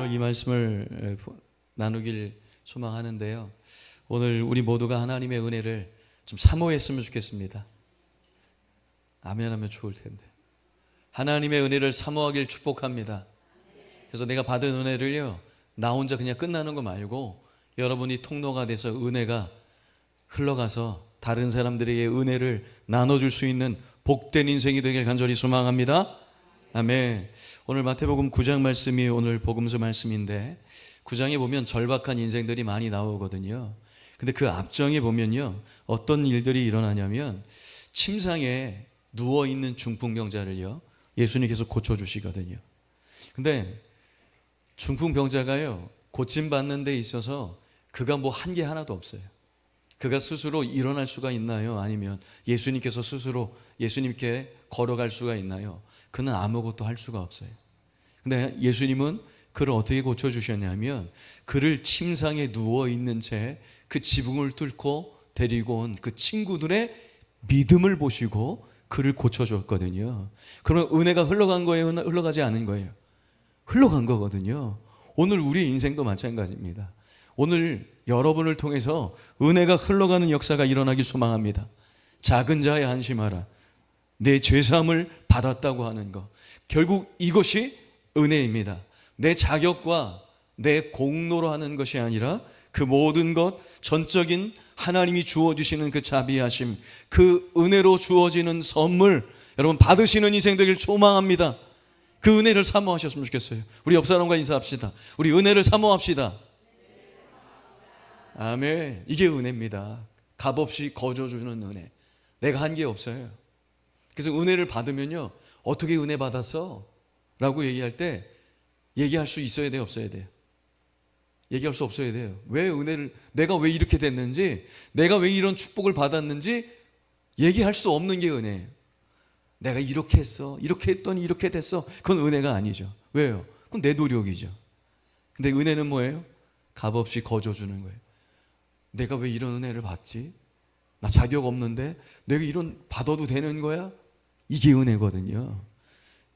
오늘 이 말씀을 나누길 소망하는데요. 오늘 우리 모두가 하나님의 은혜를 좀 사모했으면 좋겠습니다. 아멘 하면 좋을 텐데. 하나님의 은혜를 사모하길 축복합니다. 그래서 내가 받은 은혜를요, 나 혼자 그냥 끝나는 거 말고 여러분이 통로가 돼서 은혜가 흘러가서 다른 사람들에게 은혜를 나눠줄 수 있는 복된 인생이 되길 간절히 소망합니다. 아멘. 오늘 마태복음 9장 말씀이 오늘 복음서 말씀인데 9장에 보면 절박한 인생들이 많이 나오거든요. 근데 그 앞장에 보면요, 어떤 일들이 일어나냐면 침상에 누워있는 중풍병자를요, 예수님께서 고쳐주시거든요. 근데 중풍병자가요, 고침받는 데 있어서 그가 뭐 한 게 하나도 없어요. 그가 스스로 일어날 수가 있나요? 아니면 예수님께서 스스로 예수님께 걸어갈 수가 있나요? 그는 아무것도 할 수가 없어요. 근데 예수님은 그를 어떻게 고쳐주셨냐면 그를 침상에 누워있는 채 그 지붕을 뚫고 데리고 온 그 친구들의 믿음을 보시고 그를 고쳐줬거든요. 그러면 은혜가 흘러간 거예요? 흘러가지 않은 거예요? 흘러간 거거든요. 오늘 우리 인생도 마찬가지입니다. 오늘 여러분을 통해서 은혜가 흘러가는 역사가 일어나길 소망합니다. 작은 자에 안심하라. 내 죄사함을 받았다고 하는 것, 결국 이것이 은혜입니다. 내 자격과 내 공로로 하는 것이 아니라 그 모든 것, 전적인 하나님이 주어주시는 그 자비하심, 그 은혜로 주어지는 선물, 여러분 받으시는 인생 되길 소망합니다. 그 은혜를 사모하셨으면 좋겠어요. 우리 옆 사람과 인사합시다. 우리 은혜를 사모합시다. 아멘. 이게 은혜입니다. 값없이 거저주는 은혜. 내가 한 게 없어요. 그래서 은혜를 받으면요, 어떻게 은혜 받았어? 라고 얘기할 때 얘기할 수 있어야 돼요? 없어야 돼요? 얘기할 수 없어야 돼요. 왜 은혜를, 내가 왜 이렇게 됐는지, 내가 왜 이런 축복을 받았는지 얘기할 수 없는 게 은혜예요. 내가 이렇게 했어, 이렇게 했더니 이렇게 됐어. 그건 은혜가 아니죠. 왜요? 그건 내 노력이죠. 근데 은혜는 뭐예요? 값없이 거저주는 거예요. 내가 왜 이런 은혜를 받지? 나 자격 없는데 내가 이런 받아도 되는 거야? 이게 은혜거든요.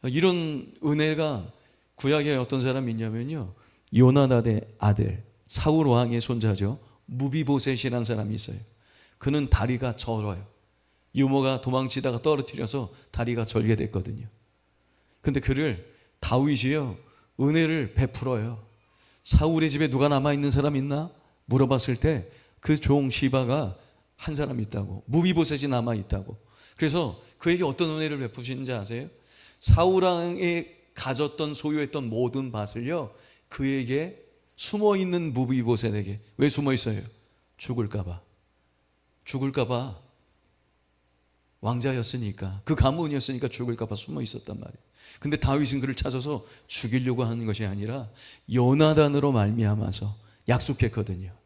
이런 은혜가 구약에 어떤 사람이 있냐면요, 요나단의 아들 사울 왕의 손자죠, 무비보셋이라는 사람이 있어요. 그는 다리가 절어요. 유모가 도망치다가 떨어뜨려서 다리가 절게 됐거든요. 근데 그를 다윗이요, 은혜를 베풀어요. 사울의 집에 누가 남아있는 사람 있나? 물어봤을 때 그 종 시바가 한 사람 있다고, 무비보셋이 남아있다고. 그래서 그에게 어떤 은혜를 베푸시는지 아세요? 사울 왕이 가졌던 소유했던 모든 밭을요, 그에게 숨어있는 무비보셋에게. 왜 숨어있어요? 죽을까봐. 죽을까봐. 왕자였으니까, 그 가문이었으니까 죽을까봐 숨어있었단 말이에요. 근데 다윗은 그를 찾아서 죽이려고 하는 것이 아니라 요나단으로 말미암아서 약속했거든요.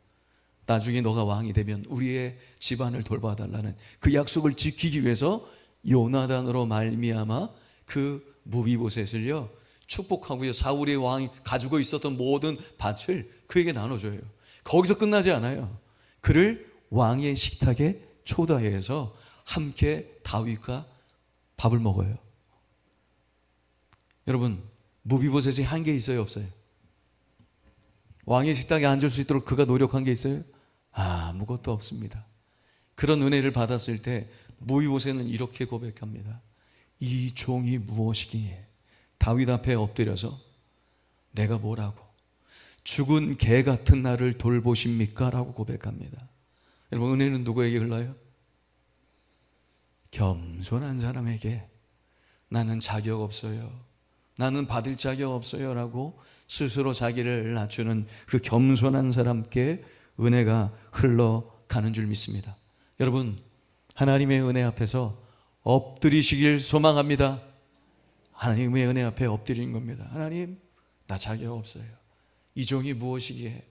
나중에 너가 왕이 되면 우리의 집안을 돌봐달라는 그 약속을 지키기 위해서 요나단으로 말미암아 그 무비보셋을요 축복하고요, 사울의 왕이 가지고 있었던 모든 밭을 그에게 나눠줘요. 거기서 끝나지 않아요. 그를 왕의 식탁에 초대해서 함께 다윗과 밥을 먹어요. 여러분, 무비보셋이 한 게 있어요, 없어요? 왕의 식탁에 앉을 수 있도록 그가 노력한 게 있어요? 아무것도 없습니다. 그런 은혜를 받았을 때 무비보셋은 이렇게 고백합니다. 이 종이 무엇이기에 다윗 앞에 엎드려서 내가 뭐라고 죽은 개 같은 나를 돌보십니까? 라고 고백합니다. 여러분, 은혜는 누구에게 흘러요? 겸손한 사람에게. 나는 자격 없어요, 나는 받을 자격 없어요 라고 스스로 자기를 낮추는 그 겸손한 사람께 은혜가 흘러가는 줄 믿습니다. 여러분, 하나님의 은혜 앞에서 엎드리시길 소망합니다. 하나님의 은혜 앞에 엎드리는 겁니다. 하나님, 나 자격 없어요. 이 종이 무엇이기에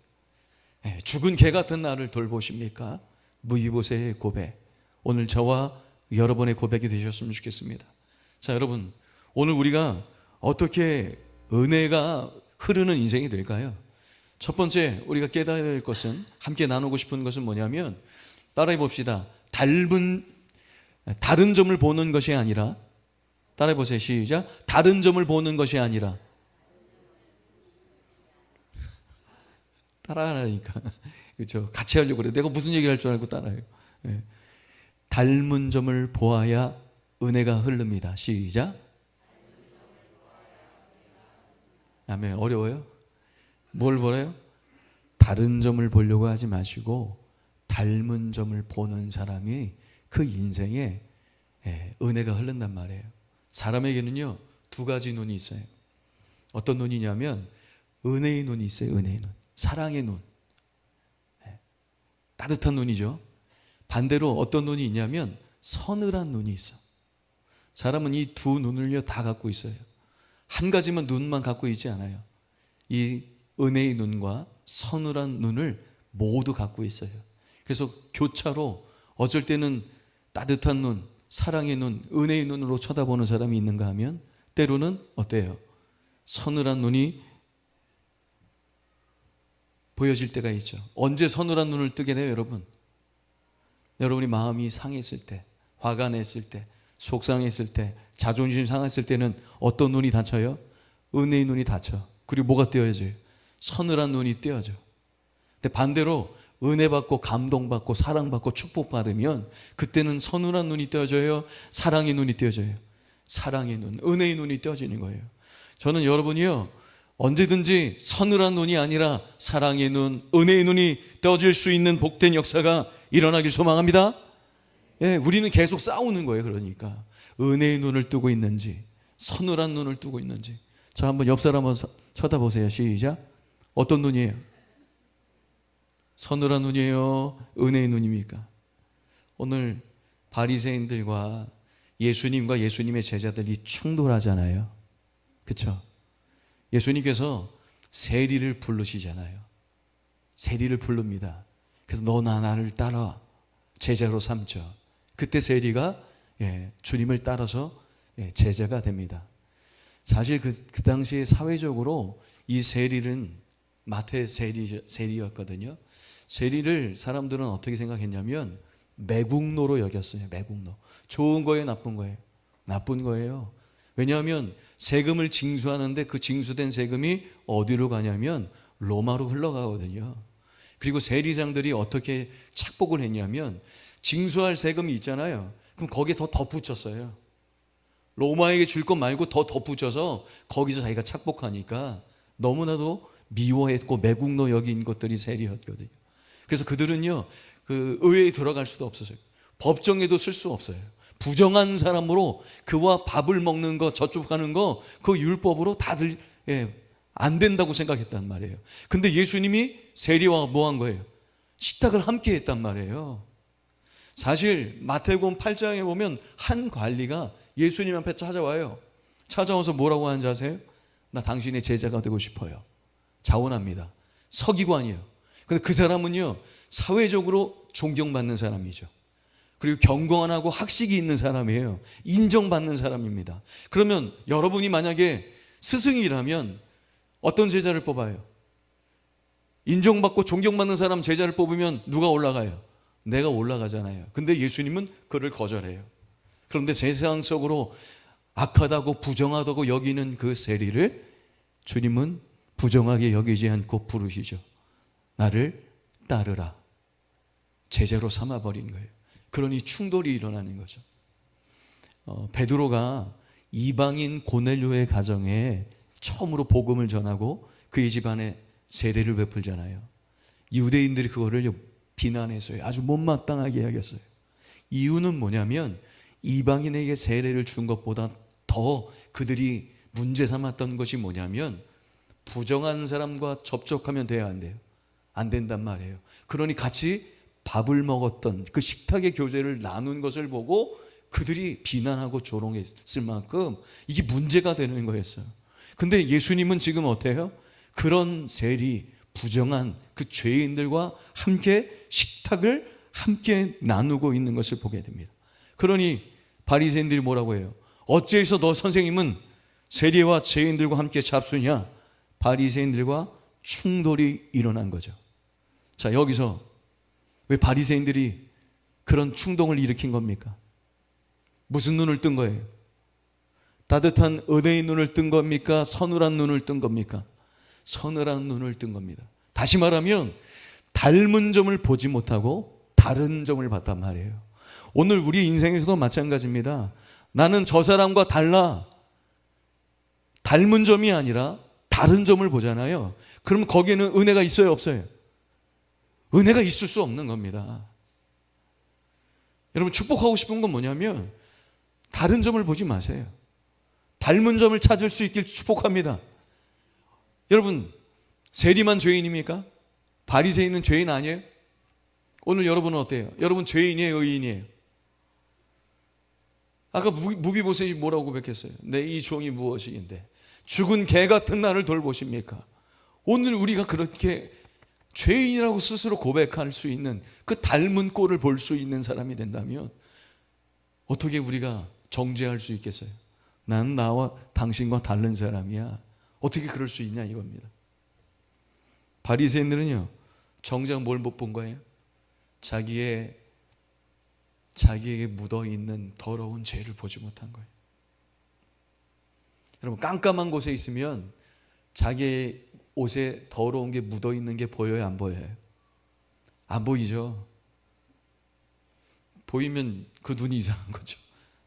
죽은 개 같은 나를 돌보십니까? 무비보셋의 고백, 오늘 저와 여러분의 고백이 되셨으면 좋겠습니다. 자, 여러분, 오늘 우리가 어떻게 은혜가 흐르는 인생이 될까요? 첫 번째 우리가 깨달아야 될 것은, 함께 나누고 싶은 것은 뭐냐면, 따라해 봅시다. 다른 점을 보는 것이 아니라, 따라해 보세요. 시작. 다른 점을 보는 것이 아니라 따라하라니까. 그렇죠? 같이 하려고 그래. 내가 무슨 얘기를 할 줄 알고 따라해요. 예. 닮은 점을 보아야 은혜가 흐릅니다. 시작. 아멘. 어려워요? 뭘 보래요? 다른 점을 보려고 하지 마시고 닮은 점을 보는 사람이 그 인생에 은혜가 흐른단 말이에요. 사람에게는요 2가지 눈이 있어요. 어떤 눈이냐면 은혜의 눈이 있어요. 은혜의 눈, 사랑의 눈, 따뜻한 눈이죠. 반대로 어떤 눈이 있냐면 서늘한 눈이 있어. 사람은 이 2 눈을요 다 갖고 있어요. 한 가지만 눈만 갖고 있지 않아요. 이 은혜의 눈과 서늘한 눈을 모두 갖고 있어요. 그래서 교차로 어쩔 때는 따뜻한 눈, 사랑의 눈, 은혜의 눈으로 쳐다보는 사람이 있는가 하면 때로는 어때요? 서늘한 눈이 보여질 때가 있죠. 언제 서늘한 눈을 뜨게 돼요, 여러분? 여러분이 마음이 상했을 때, 화가 냈을 때, 속상했을 때, 자존심 상했을 때는 어떤 눈이 닫혀요? 은혜의 눈이 닫혀. 그리고 뭐가 띄어져요? 서늘한 눈이 띄어져. 근데 반대로 은혜 받고 감동받고 사랑받고 축복받으면 그때는 서늘한 눈이 띄어져요? 사랑의 눈이 띄어져요? 사랑의 눈, 은혜의 눈이 띄어지는 거예요. 저는 여러분이요 언제든지 서늘한 눈이 아니라 사랑의 눈, 은혜의 눈이 띄어질 수 있는 복된 역사가 일어나길 소망합니다. 예, 우리는 계속 싸우는 거예요. 그러니까 은혜의 눈을 뜨고 있는지 서늘한 눈을 뜨고 있는지. 자, 한번 옆 사람 한번 쳐다보세요. 시작. 어떤 눈이에요? 서늘한 눈이에요? 은혜의 눈입니까? 오늘 바리새인들과 예수님과 예수님의 제자들이 충돌하잖아요. 그렇죠? 예수님께서 세리를 부르시잖아요. 세리를 부릅니다. 그래서 너나 나를 따라 제자로 삼죠. 그때 세리가 주님을 따라서 제자가 됩니다. 사실 그 당시에 사회적으로 이 세리는 마태 세리였거든요. 세리를 사람들은 어떻게 생각했냐면 매국노로 여겼어요. 매국노. 좋은 거예요, 나쁜 거예요? 나쁜 거예요. 왜냐하면 세금을 징수하는데 그 징수된 세금이 어디로 가냐면 로마로 흘러가거든요. 그리고 세리장들이 어떻게 착복을 했냐면 징수할 세금이 있잖아요. 그럼 거기에 더 덧붙였어요. 로마에게 줄 것 말고 더 덧붙여서 거기서 자기가 착복하니까 너무나도 미워했고 매국노 여긴 것들이 세리였거든요. 그래서 그들은요 그 의회에 들어갈 수도 없었어요. 법정에도 쓸 수 없어요. 부정한 사람으로 그와 밥을 먹는 거 저쪽하는 거 그 율법으로 다들 안 된다고 생각했단 말이에요. 근데 예수님이 세리와 뭐 한 거예요? 식탁을 함께 했단 말이에요. 사실 마태복음 8장에 보면 한 관리가 예수님 앞에 찾아와요. 찾아와서 뭐라고 하는지 아세요? 나 당신의 제자가 되고 싶어요. 자원합니다. 서기관이에요. 근데 그 사람은요 사회적으로 존경받는 사람이죠. 그리고 경건하고 학식이 있는 사람이에요. 인정받는 사람입니다. 그러면 여러분이 만약에 스승이라면 어떤 제자를 뽑아요? 인정받고 존경받는 사람 제자를 뽑으면 누가 올라가요? 내가 올라가잖아요. 근데 예수님은 그를 거절해요. 그런데 세상적으로 악하다고 부정하다고 여기는 그 세리를 주님은 부정하게 여기지 않고 부르시죠. 나를 따르라. 제자로 삼아버린 거예요. 그러니 충돌이 일어나는 거죠. 베드로가 이방인 고넬료의 가정에 처음으로 복음을 전하고 그의 집안에 세례를 베풀잖아요. 유대인들이 그거를 비난했어요. 아주 못마땅하게 여겼어요. 이유는 뭐냐면 이방인에게 세례를 준 것보다 더 그들이 문제 삼았던 것이 뭐냐면 부정한 사람과 접촉하면 돼야 안 돼요? 안 된단 말이에요. 그러니 같이 밥을 먹었던 그 식탁의 교제를 나눈 것을 보고 그들이 비난하고 조롱했을 만큼 이게 문제가 되는 거였어요. 근데 예수님은 지금 어때요? 그런 세리, 부정한 그 죄인들과 함께 식탁을 함께 나누고 있는 것을 보게 됩니다. 그러니 바리새인들이 뭐라고 해요? 어째서 너 선생님은 세리와 죄인들과 함께 잡수냐? 바리새인들과 충돌이 일어난 거죠. 자, 여기서 왜 바리새인들이 그런 충동을 일으킨 겁니까? 무슨 눈을 뜬 거예요? 따뜻한 은혜의 눈을 뜬 겁니까? 서늘한 눈을 뜬 겁니까? 서늘한 눈을 뜬 겁니다. 다시 말하면 닮은 점을 보지 못하고 다른 점을 봤단 말이에요. 오늘 우리 인생에서도 마찬가지입니다. 나는 저 사람과 달라. 닮은 점이 아니라 다른 점을 보잖아요. 그럼 거기에는 은혜가 있어요, 없어요? 은혜가 있을 수 없는 겁니다. 여러분, 축복하고 싶은 건 뭐냐면 다른 점을 보지 마세요. 닮은 점을 찾을 수 있길 축복합니다. 여러분, 세리만 죄인입니까? 바리새인은 죄인 아니에요? 오늘 여러분은 어때요? 여러분 죄인이에요, 의인이에요? 아까 무비보셋이 뭐라고 고백했어요? 내 이 종이 무엇이긴데 죽은 개 같은 나를 돌보십니까? 오늘 우리가 그렇게 죄인이라고 스스로 고백할 수 있는 그 닮은 꼴을 볼 수 있는 사람이 된다면 어떻게 우리가 정죄할 수 있겠어요? 난 나와 당신과 다른 사람이야. 어떻게 그럴 수 있냐 이겁니다. 바리새인들은요, 정작 뭘 못 본 거예요? 자기에게 묻어 있는 더러운 죄를 보지 못한 거예요. 여러분, 깜깜한 곳에 있으면 자기의 옷에 더러운 게 묻어 있는 게 보여요, 안 보여요? 안 보이죠? 보이면 그 눈이 이상한 거죠.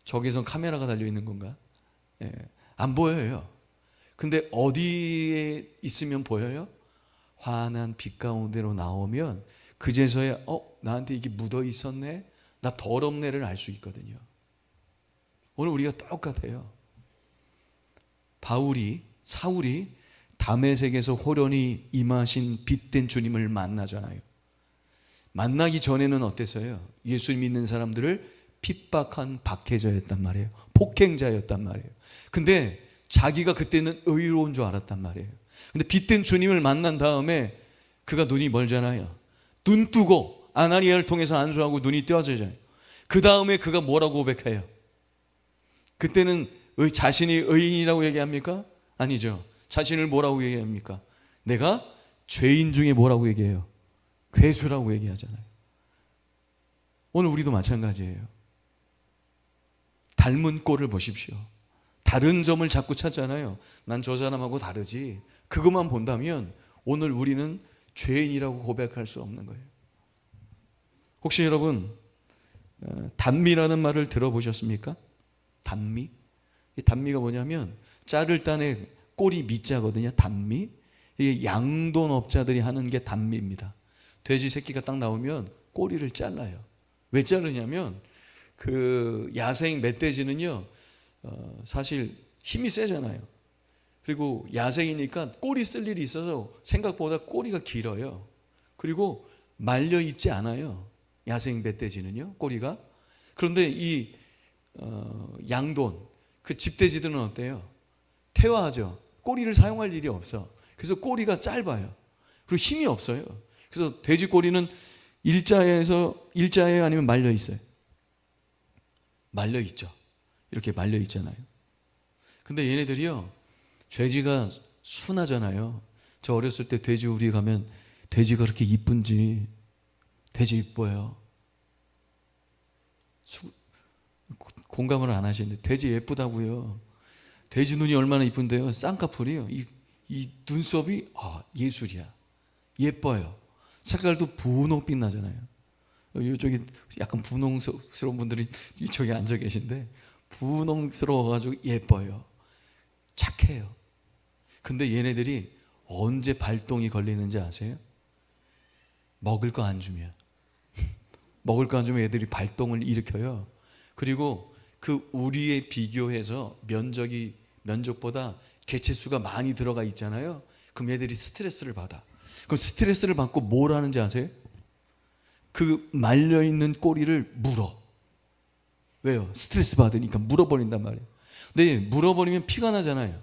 저기선 카메라가 달려 있는 건가? 예, 안 보여요. 근데 어디에 있으면 보여요? 환한 빛 가운데로 나오면 그제서야 나한테 이게 묻어 있었네, 나 더럽네를 알 수 있거든요. 오늘 우리가 똑같아요. 사울이 다메섹에서 호련히 임하신 빛된 주님을 만나잖아요. 만나기 전에는 어땠어요? 예수 믿는 사람들을 핍박한 박해자였단 말이에요. 폭행자였단 말이에요. 근데 자기가 그때는 의로운 줄 알았단 말이에요. 근데 빛된 주님을 만난 다음에 그가 눈이 멀잖아요. 눈 뜨고 아나니아를 통해서 안수하고 눈이 떼어지잖아요. 그 다음에 그가 뭐라고 고백해요? 그때는 자신이 의인이라고 얘기합니까? 아니죠. 자신을 뭐라고 얘기합니까? 내가 죄인 중에 뭐라고 얘기해요? 괴수라고 얘기하잖아요. 오늘 우리도 마찬가지예요. 닮은 꼴을 보십시오. 다른 점을 자꾸 찾잖아요. 난 저 사람하고 다르지. 그것만 본다면 오늘 우리는 죄인이라고 고백할 수 없는 거예요. 혹시 여러분 단미라는 말을 들어보셨습니까? 단미? 이 단미가 뭐냐면 짤을 딴에 꼬리 미자거든요. 단미. 이게 양돈업자들이 하는 게 단미입니다. 돼지 새끼가 딱 나오면 꼬리를 잘라요. 왜 자르냐면 그 야생 멧돼지는요 사실 힘이 세잖아요. 그리고 야생이니까 꼬리 쓸 일이 있어서 생각보다 꼬리가 길어요. 그리고 말려 있지 않아요. 야생 멧돼지는요, 꼬리가. 그런데 이 양돈, 그 집돼지들은 어때요? 태화하죠. 꼬리를 사용할 일이 없어. 그래서 꼬리가 짧아요. 그리고 힘이 없어요. 그래서 돼지 꼬리는 일자예요, 아니면 말려 있어요? 말려 있죠. 이렇게 말려 있잖아요. 근데 얘네들이요, 돼지가 순하잖아요. 저 어렸을 때 돼지 우리 가면 돼지가 그렇게 이쁜지. 돼지 이뻐요. 공감을 안 하시는데 돼지 예쁘다고요. 돼지 눈이 얼마나 이쁜데요. 쌍꺼풀이요. 이 눈썹이 예술이야. 예뻐요. 색깔도 분홍빛 나잖아요. 이쪽에 약간 분홍스러운 분들이 이쪽에 앉아 계신데 분홍스러워가지고 예뻐요. 착해요. 근데 얘네들이 언제 발동이 걸리는지 아세요? 먹을 거 안 주면. 먹을 거 안 주면 애들이 발동을 일으켜요. 그리고 그 우리에 비교해서 면적보다 개체수가 많이 들어가 있잖아요. 그럼 얘들이 스트레스를 받아. 그럼 스트레스를 받고 뭘 하는지 아세요? 그 말려있는 꼬리를 물어. 왜요? 스트레스 받으니까 물어버린단 말이에요. 근데 물어버리면 피가 나잖아요.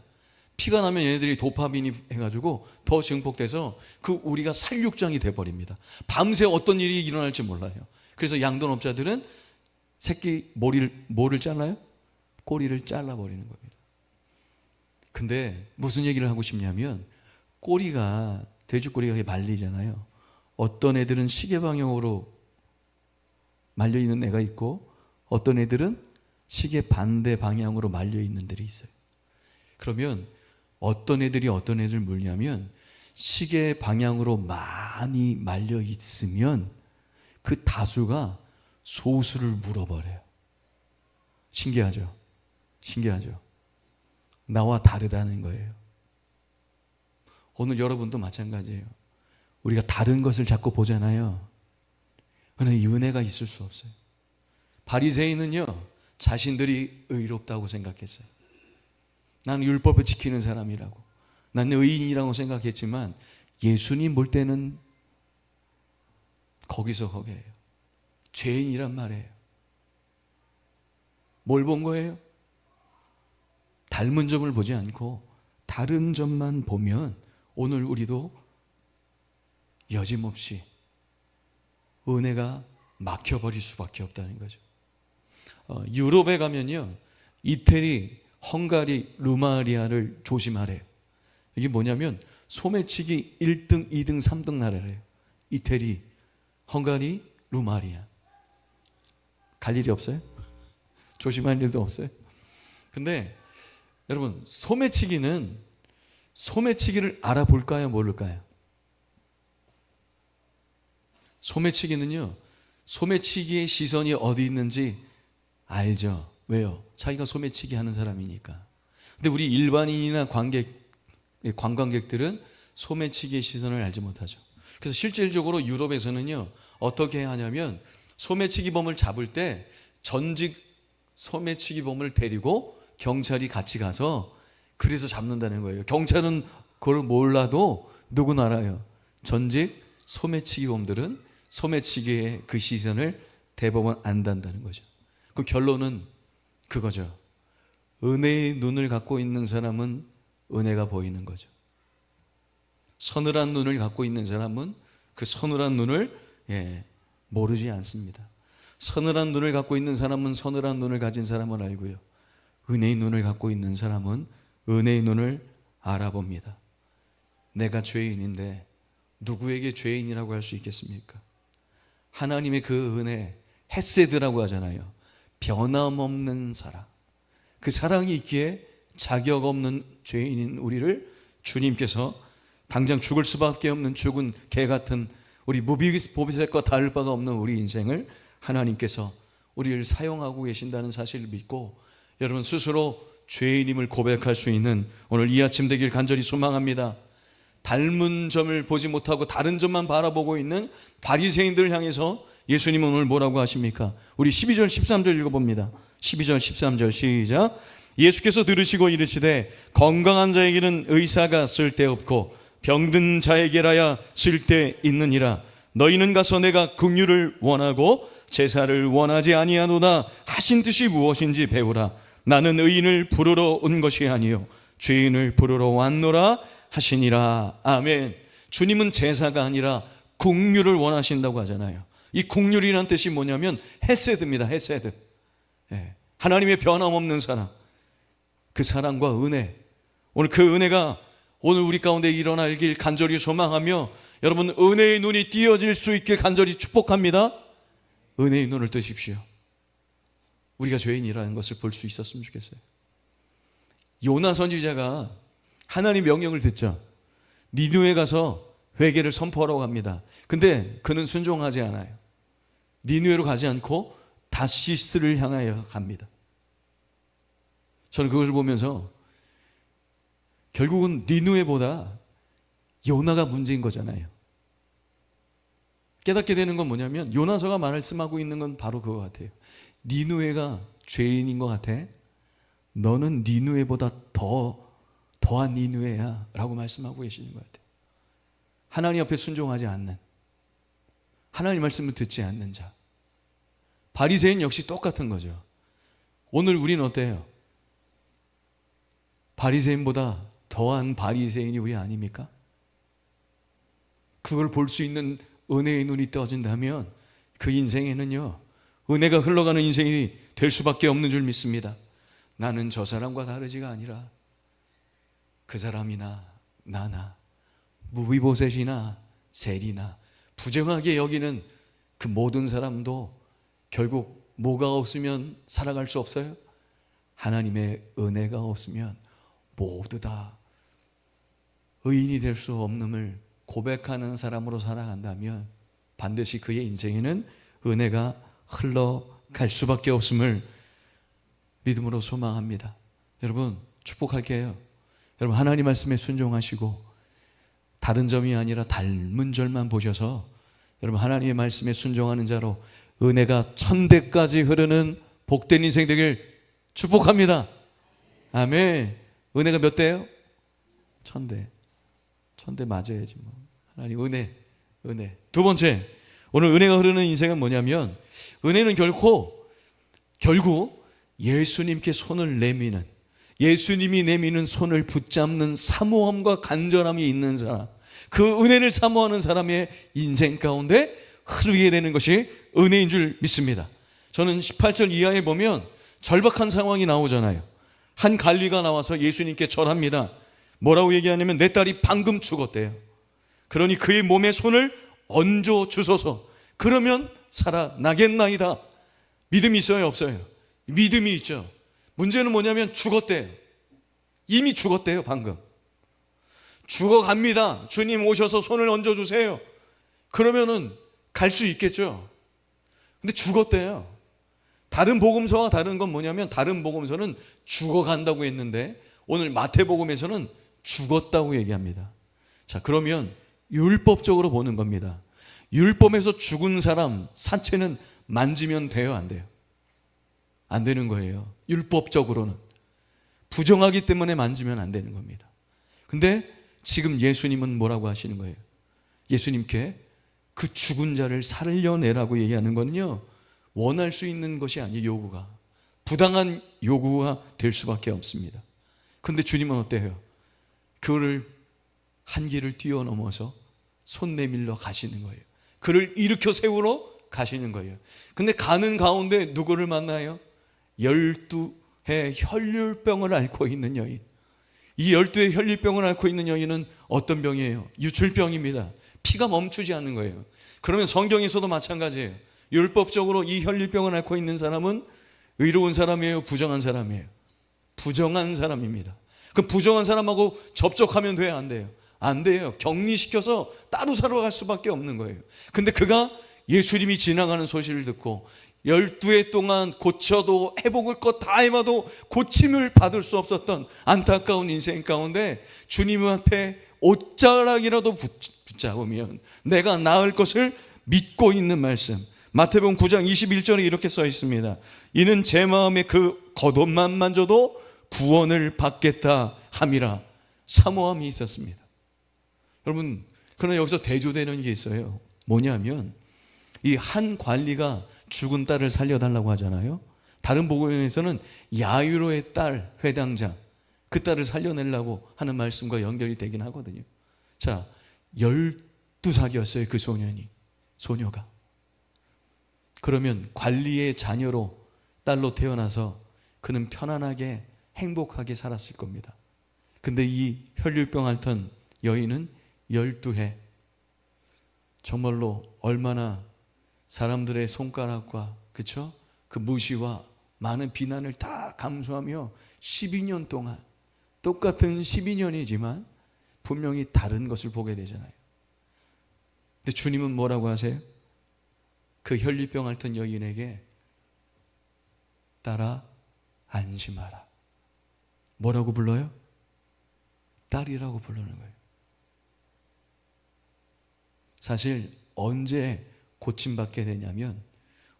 피가 나면 얘네들이 도파민이 해가지고 더 증폭돼서 그 우리가 살육장이 돼버립니다. 밤새 어떤 일이 일어날지 몰라요. 그래서 양돈업자들은 새끼 뭐를 잘라요? 꼬리를 잘라버리는 겁니다. 근데 무슨 얘기를 하고 싶냐면 돼지꼬리가 말리잖아요. 어떤 애들은 시계 방향으로 말려있는 애가 있고 어떤 애들은 시계 반대 방향으로 말려있는 애들이 있어요. 그러면 어떤 애들이 어떤 애를 물냐면 시계 방향으로 많이 말려 있으면 그 다수가 소수를 물어버려요. 신기하죠? 신기하죠? 나와 다르다는 거예요. 오늘 여러분도 마찬가지예요. 우리가 다른 것을 자꾸 보잖아요. 그러나 이 은혜가 있을 수 없어요. 바리새인은요, 자신들이 의롭다고 생각했어요. 나는 율법을 지키는 사람이라고, 나는 의인이라고 생각했지만 예수님 볼 때는 거기서 거기에요. 죄인이란 말이에요. 뭘 본 거예요? 닮은 점을 보지 않고 다른 점만 보면 오늘 우리도 여짐없이 은혜가 막혀버릴 수밖에 없다는 거죠. 유럽에 가면요, 이태리, 헝가리, 루마리아를 조심하래요. 이게 뭐냐면 소매치기 1등, 2등, 3등 나라래요. 이태리, 헝가리, 루마리아. 갈 일이 없어요? 조심할 일도 없어요? 근데 여러분, 소매치기를 알아볼까요? 모를까요? 소매치기는요, 소매치기의 시선이 어디 있는지 알죠. 왜요? 자기가 소매치기 하는 사람이니까. 근데 우리 일반인이나 관광객들은 소매치기의 시선을 알지 못하죠. 그래서 실질적으로 유럽에서는요, 어떻게 하냐면 소매치기범을 잡을 때 전직 소매치기범을 데리고 경찰이 같이 가서 그래서 잡는다는 거예요. 경찰은 그걸 몰라도 누구나 알아요. 전직 소매치기범들은 소매치기의 그 시선을 대법원 안단다는 거죠. 그 결론은 그거죠. 은혜의 눈을 갖고 있는 사람은 은혜가 보이는 거죠. 서늘한 눈을 갖고 있는 사람은 그 서늘한 눈을 모르지 않습니다. 서늘한 눈을 갖고 있는 사람은 서늘한 눈을 가진 사람을 알고요. 은혜의 눈을 갖고 있는 사람은 은혜의 눈을 알아봅니다. 내가 죄인인데 누구에게 죄인이라고 할 수 있겠습니까? 하나님의 그 은혜, 헤세드라고 하잖아요. 변함없는 사랑. 그 사랑이 있기에 자격 없는 죄인인 우리를 주님께서 당장 죽을 수밖에 없는 죽은 개 같은 우리 무비보셋과 다를 바가 없는 우리 인생을 하나님께서 우리를 사용하고 계신다는 사실을 믿고 여러분 스스로 죄인임을 고백할 수 있는 오늘 이 아침 되길 간절히 소망합니다. 닮은 점을 보지 못하고 다른 점만 바라보고 있는 바리새인들을 향해서 예수님은 오늘 뭐라고 하십니까? 우리 12절 13절 읽어봅니다. 12절 13절 시작. 예수께서 들으시고 이르시되 건강한 자에게는 의사가 쓸데없고 병든 자에게라야 쓸데있느니라. 너희는 가서 내가 긍휼을 원하고 제사를 원하지 아니하노다 하신 뜻이 무엇인지 배우라. 나는 의인을 부르러 온 것이 아니요 죄인을 부르러 왔노라 하시니라. 아멘. 주님은 제사가 아니라 긍휼을 원하신다고 하잖아요. 이 긍휼이라는 뜻이 뭐냐면 헤세드입니다. 헤세드. 하나님의 변함없는 사랑, 그 사랑과 은혜, 오늘 그 은혜가 오늘 우리 가운데 일어나길 간절히 소망하며 여러분 은혜의 눈이 띄어질 수 있길 간절히 축복합니다. 은혜의 눈을 뜨십시오. 우리가 죄인이라는 것을 볼 수 있었으면 좋겠어요. 요나 선지자가 하나님 명령을 듣죠. 니느웨 가서 회개를 선포하라고 합니다. 근데 그는 순종하지 않아요. 니느웨로 가지 않고 다시스를 향하여 갑니다. 저는 그것을 보면서 결국은 니느웨보다 요나가 문제인 거잖아요. 깨닫게 되는 건 뭐냐면 요나서가 말씀하고 있는 건 바로 그거 같아요. 니느웨가 죄인인 것 같아? 너는 니느웨보다 더한 니느웨야 라고 말씀하고 계시는 것 같아요. 하나님 앞에 순종하지 않는, 하나님 말씀을 듣지 않는 자. 바리새인 역시 똑같은 거죠. 오늘 우리는 어때요? 바리새인보다 더한 바리새인이 우리 아닙니까? 그걸 볼 수 있는 은혜의 눈이 떠진다면 그 인생에는요, 은혜가 흘러가는 인생이 될 수밖에 없는 줄 믿습니다. 나는 저 사람과 다르지가 아니라 그 사람이나 나나 무비보셋이나 셀이나 부정하게 여기는 그 모든 사람도 결국 뭐가 없으면 살아갈 수 없어요? 하나님의 은혜가 없으면 모두 다 의인이 될 수 없음을 고백하는 사람으로 살아간다면 반드시 그의 인생에는 은혜가 흘러갈 수밖에 없음을 믿음으로 소망합니다. 여러분 축복할게요. 여러분 하나님 말씀에 순종하시고 다른 점이 아니라 닮은 점만 보셔서 여러분 하나님의 말씀에 순종하는 자로 은혜가 1000대까지 흐르는 복된 인생 되길 축복합니다. 아멘. 은혜가 몇 대예요? 1000대. 1000대 맞아야지 뭐. 하나님 은혜. 두 번째, 오늘 은혜가 흐르는 인생은 뭐냐면 은혜는 결국 예수님께 손을 내미는, 예수님이 내미는 손을 붙잡는 사모함과 간절함이 있는 사람, 그 은혜를 사모하는 사람의 인생 가운데 흐르게 되는 것이 은혜인 줄 믿습니다. 저는 18절 이하에 보면 절박한 상황이 나오잖아요. 한 관리가 나와서 예수님께 절합니다. 뭐라고 얘기하냐면 내 딸이 방금 죽었대요. 그러니 그의 몸에 손을 얹어 주소서. 그러면 살아나겠나이다. 믿음이 있어요, 없어요? 믿음이 있죠. 문제는 뭐냐면 죽었대요. 이미 죽었대요. 방금 죽어갑니다. 주님 오셔서 손을 얹어주세요. 그러면은 갈 수 있겠죠. 근데 죽었대요. 다른 복음서와 다른 건 뭐냐면 다른 복음서는 죽어간다고 했는데 오늘 마태복음에서는 죽었다고 얘기합니다. 자, 그러면 율법적으로 보는 겁니다. 율법에서 죽은 사람 사체는 만지면 돼요, 안 돼요? 안 되는 거예요. 율법적으로는 부정하기 때문에 만지면 안 되는 겁니다. 근데 지금 예수님은 뭐라고 하시는 거예요? 예수님께 그 죽은 자를 살려내라고 얘기하는 거는요, 원할 수 있는 것이 아니에요. 요구가 부당한 요구가 될 수밖에 없습니다. 근데 주님은 어때요? 그를 한계를 뛰어넘어서 손 내밀러 가시는 거예요. 그를 일으켜 세우러 가시는 거예요. 근데 가는 가운데 누구를 만나요? 12의 혈류병을 앓고 있는 여인. 이 12의 혈류병을 앓고 있는 여인은 어떤 병이에요? 유출병입니다. 피가 멈추지 않는 거예요. 그러면 성경에서도 마찬가지예요. 율법적으로 이 혈류병을 앓고 있는 사람은 의로운 사람이에요? 부정한 사람이에요? 부정한 사람입니다. 그 부정한 사람하고 접촉하면 돼요? 안 돼요? 안 돼요. 격리시켜서 따로 살아갈 수밖에 없는 거예요. 근데 그가 예수님이 지나가는 소식을 듣고 12해 동안 고쳐도 해복을 것 다 해봐도 고침을 받을 수 없었던 안타까운 인생 가운데 주님 앞에 옷자락이라도 붙잡으면 내가 나을 것을 믿고 있는 말씀. 마태복음 9장 21절에 이렇게 써 있습니다. 이는 제 마음에 그 겉옷만 만져도 구원을 받겠다 함이라. 사모함이 있었습니다. 여러분, 그러나 여기서 대조되는 게 있어요. 뭐냐면 이 한 관리가 죽은 딸을 살려달라고 하잖아요. 다른 복음에서는 야이로의 딸 회당장, 그 딸을 살려내려고 하는 말씀과 연결이 되긴 하거든요. 자, 12살이었어요 그 소녀가. 그러면 관리의 자녀로 딸로 태어나서 그는 편안하게 행복하게 살았을 겁니다. 근데 이 혈류병 앓던 여인은 12해, 정말로 얼마나 사람들의 손가락과 그쵸? 그 무시와 많은 비난을 다 감수하며 12년 동안 똑같은 12년이지만 분명히 다른 것을 보게 되잖아요. 근데 주님은 뭐라고 하세요? 그 혈류병 앓던 여인에게 딸아 안심하라. 뭐라고 불러요? 딸이라고 부르는 거예요. 사실 언제 고침받게 되냐면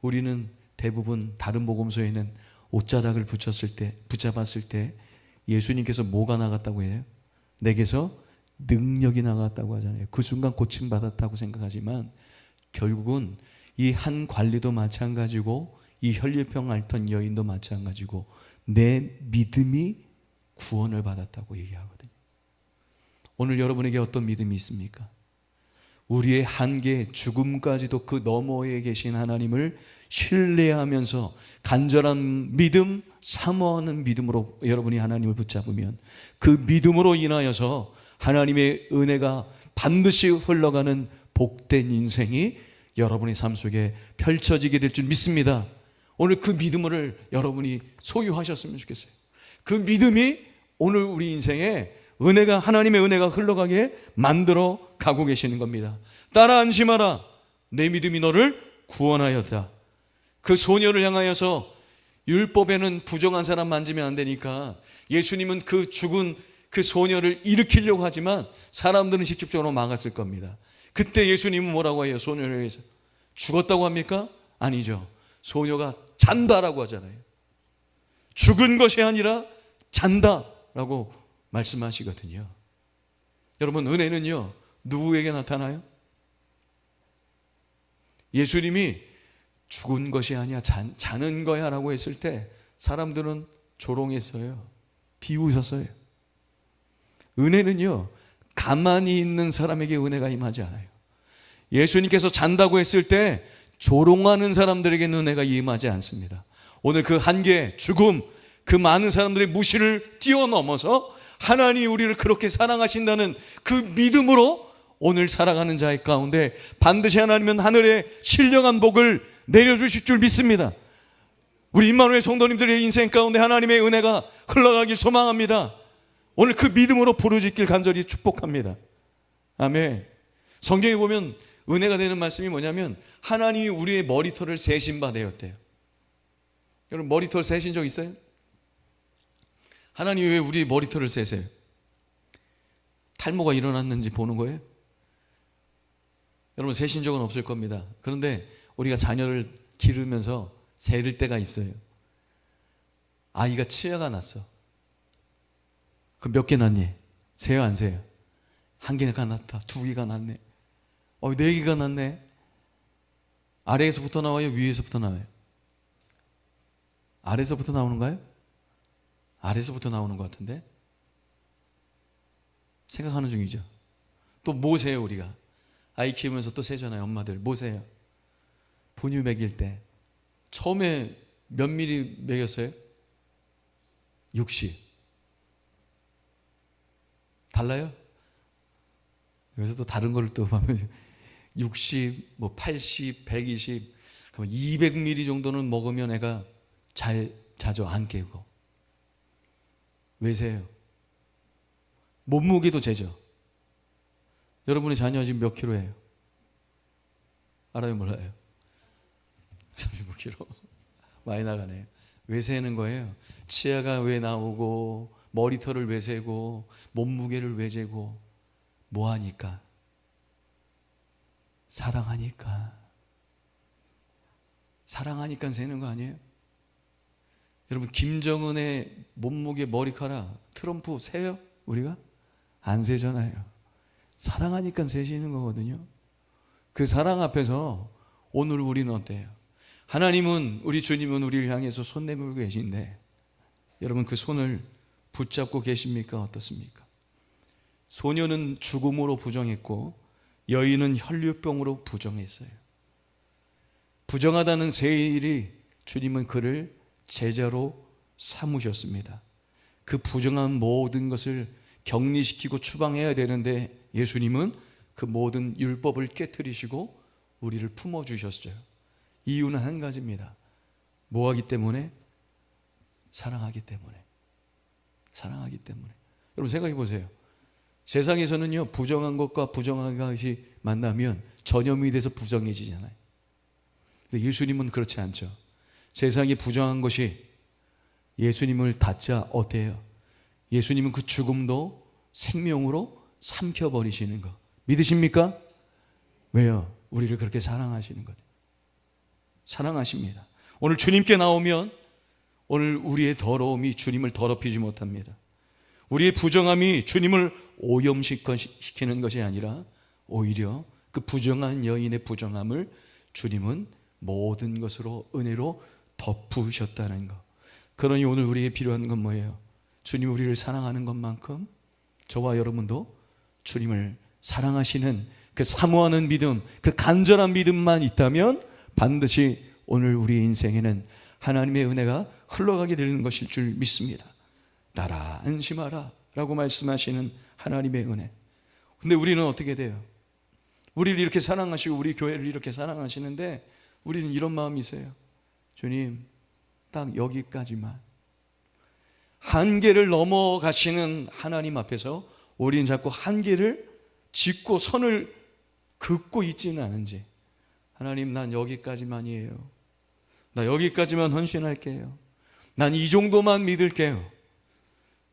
우리는 대부분 다른 복음서에는 옷자락을 붙잡았을 때 예수님께서 뭐가 나갔다고 해요? 내게서 능력이 나갔다고 하잖아요. 그 순간 고침받았다고 생각하지만 결국은 이 한 관리도 마찬가지고 이 혈류병 앓던 여인도 마찬가지고 내 믿음이 구원을 받았다고 얘기하거든요. 오늘 여러분에게 어떤 믿음이 있습니까? 우리의 한계, 죽음까지도 그 너머에 계신 하나님을 신뢰하면서 간절한 믿음, 사모하는 믿음으로 여러분이 하나님을 붙잡으면 그 믿음으로 인하여서 하나님의 은혜가 반드시 흘러가는 복된 인생이 여러분의 삶 속에 펼쳐지게 될 줄 믿습니다. 오늘 그 믿음을 여러분이 소유하셨으면 좋겠어요. 그 믿음이 오늘 우리 인생에 은혜가, 하나님의 은혜가 흘러가게 만들어 가고 계시는 겁니다. 따라 안심하라. 내 믿음이 너를 구원하였다. 그 소녀를 향하여서 율법에는 부정한 사람 만지면 안 되니까 예수님은 그 죽은 그 소녀를 일으키려고 하지만 사람들은 직접적으로 막았을 겁니다. 그때 예수님은 뭐라고 해요? 소녀를 위해서 죽었다고 합니까? 아니죠. 소녀가 잔다라고 하잖아요. 죽은 것이 아니라 잔다라고 말씀하시거든요. 여러분, 은혜는요 누구에게 나타나요? 예수님이 죽은 것이 아니야 자는 거야 라고 했을 때 사람들은 조롱했어요. 비웃었어요. 은혜는요 가만히 있는 사람에게 은혜가 임하지 않아요. 예수님께서 잔다고 했을 때 조롱하는 사람들에게는 은혜가 임하지 않습니다. 오늘 그 한계, 죽음, 그 많은 사람들의 무시를 뛰어넘어서 하나님이 우리를 그렇게 사랑하신다는 그 믿음으로 오늘 살아가는 자의 가운데 반드시 하나님은 하늘의 신령한 복을 내려주실 줄 믿습니다. 우리 임마누엘 성도님들의 인생 가운데 하나님의 은혜가 흘러가길 소망합니다. 오늘 그 믿음으로 부르짖길 간절히 축복합니다. 아멘. 성경에 보면 은혜가 되는 말씀이 뭐냐면 하나님이 우리의 머리털을 세신 바 되었대요. 여러분, 머리털 세신 적 있어요? 하나님이 왜 우리 머리털을 세세요? 탈모가 일어났는지 보는 거예요? 여러분, 세신 적은 없을 겁니다. 그런데 우리가 자녀를 기르면서 세릴 때가 있어요. 아이가 치아가 났어. 그럼 몇 개 났니? 세요 안 세요? 한 개가 났다. 두 개가 났네. 네 개가 났네. 아래에서부터 나와요? 위에서부터 나와요? 아래에서부터 나오는가요? 아래에서부터 나오는 것 같은데? 생각하는 중이죠. 또 뭐 세요 우리가? 아이 키우면서 또 세잖아요. 엄마들 뭐 세요? 분유 먹일 때 처음에 몇 미리 먹였어요? 60. 달라요? 여기서 또 다른 걸 또 보면 60, 뭐 80, 120, 그럼 200ml 정도는 먹으면 애가 잘 자죠. 안 깨고. 왜 세요? 몸무게도 재죠. 여러분의 자녀 지금 몇 킬로예요? 알아요, 몰라요? 35kg. 많이 나가네요. 왜 세는 거예요? 치아가 왜 나오고, 머리털을 왜 세고, 몸무게를 왜 재고, 뭐 하니까? 사랑하니까. 사랑하니까 세는 거 아니에요? 여러분, 김정은의 몸무게, 머리카락, 트럼프 세요? 우리가? 안 세잖아요. 사랑하니까 세시는 거거든요. 그 사랑 앞에서 오늘 우리는 어때요? 하나님은, 우리 주님은 우리를 향해서 손 내밀고 계신데 여러분, 그 손을 붙잡고 계십니까? 어떻습니까? 소녀는 죽음으로 부정했고 여인은 혈류병으로 부정했어요. 부정하다는 세일이 주님은 그를 제자로 삼으셨습니다. 그 부정한 모든 것을 격리시키고 추방해야 되는데 예수님은 그 모든 율법을 깨트리시고 우리를 품어주셨어요. 이유는 한 가지입니다. 뭐 하기 때문에? 사랑하기 때문에. 사랑하기 때문에. 여러분 생각해 보세요. 세상에서는요, 부정한 것과 부정한 것이 만나면 전염이 돼서 부정해지잖아요. 근데 예수님은 그렇지 않죠. 세상이 부정한 것이 예수님을 닫자 어때요? 예수님은 그 죽음도 생명으로 삼켜버리시는 거 믿으십니까? 왜요? 우리를 그렇게 사랑하시는 거예요. 사랑하십니다. 오늘 주님께 나오면 오늘 우리의 더러움이 주님을 더럽히지 못합니다. 우리의 부정함이 주님을 오염시키는 것이 아니라 오히려 그 부정한 여인의 부정함을 주님은 모든 것으로 은혜로 덮으셨다는 것. 그러니 오늘 우리에게 필요한 건 뭐예요? 주님 우리를 사랑하는 것만큼 저와 여러분도 주님을 사랑하시는 그 사모하는 믿음, 그 간절한 믿음만 있다면 반드시 오늘 우리의 인생에는 하나님의 은혜가 흘러가게 되는 것일 줄 믿습니다. 나라 안심하라 라고 말씀하시는 하나님의 은혜. 근데 우리는 어떻게 돼요? 우리를 이렇게 사랑하시고 우리 교회를 이렇게 사랑하시는데 우리는 이런 마음이세요. 주님 딱 여기까지만, 한계를 넘어가시는 하나님 앞에서 우리는 자꾸 한계를 짚고 선을 긋고 있지는 않은지, 하나님, 난 여기까지만이에요. 나 여기까지만 헌신할게요. 난 이 정도만 믿을게요.